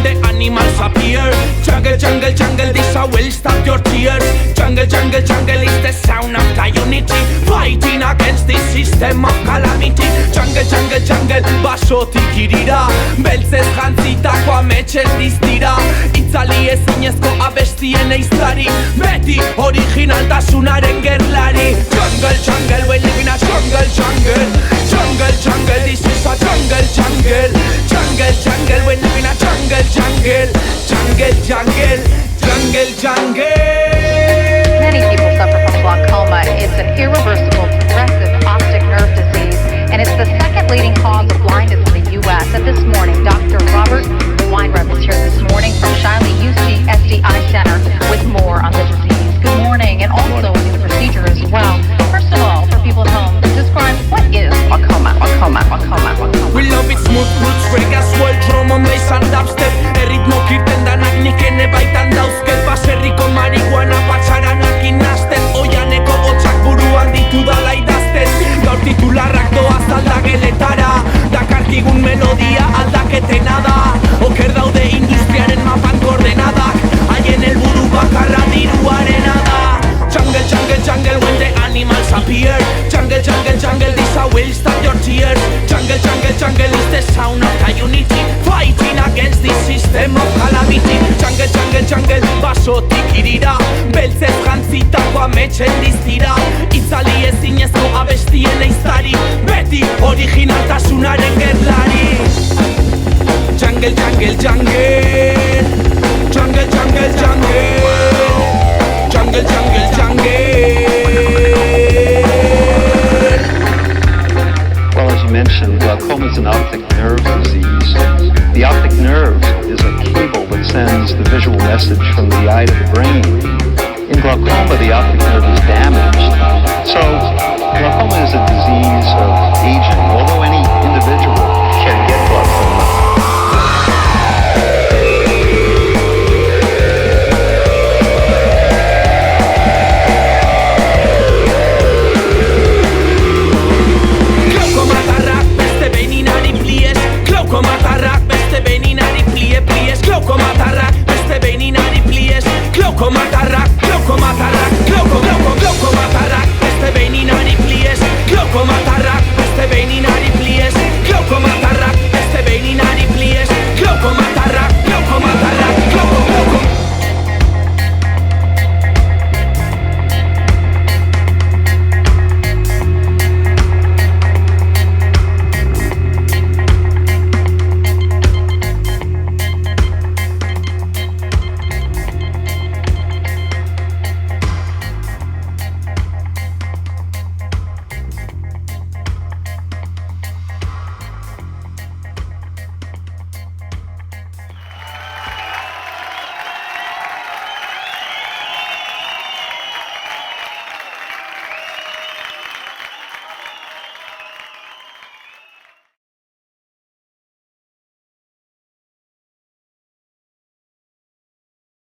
the animals appear. Jungle, jungle, jungle, this will stop your tears. Jungle, jungle, jungle is the sound of unity, fighting against this system of calamity. Jungle, jungle, jungle, basotik irira, beltzez jantzitako ametxez diztira. Itzali ezinezko abestien eiztari, beti originaltasunaren gerlari. Jungle, jungle, we live in a jungle, jungle. Jungle, jungle, this is a jungle, jungle. Jungle, jungle, we live in a jungle, jungle. Jungle, jungle, jungle, jungle. Many people suffer from glaucoma. It's an irreversible, progressive optic nerve disease, and it's the second leading cause of blindness in the U.S. And this morning, Dr. Robert Weinreb is here this morning from Shiley UC Eye Center with more on the disease. Good morning, and also the procedure as well. First of all, for people at home, describe what is glaucoma. We love it smooth roots, reggae, swell, drum on bass and dubstep. Erritmo kirten danak nik ene baitan dauzket. Baserriko marihuana patxaranak inazten. Oianeko hotxak buruan ditu dala idazten. Gaur titularrak doaz aldageletara, dakarkigun melodia aldaketena da. Oker daude industriaren mapan koordenadak, haien helburu bakarra diruarena da. Jungle, jungle, jungle, when the animals appear. Jungle, jungle, jungle, this will stop your tears. Jungle, jungle, jungle is the sound of unity, fighting against this system of calamity. Jungle, jungle, jungle, basotik irira, beltzez jantzitako ametxen diztira. Itzali ezinezko abestien eiztari, beti originaltasunaren gerlari. Jungle, jungle, jungle. Jungle, jungle, jungle. Jungle, jungle, jungle. Well, as you mentioned, glaucoma is an optic nerve disease. The optic nerve is a cable that sends the visual message from the eye to the brain. In glaucoma, the optic nerve is damaged. So, glaucoma is a disease of aging, although any individual can get glaucoma. Glaukomatarrak beste beninari plie, plies. Glaukomatarrak beste beninari plies. Glaukomatarrak, glaukomatarrak, glaukomatarrak beste beninari plies. Glaukomatarrak.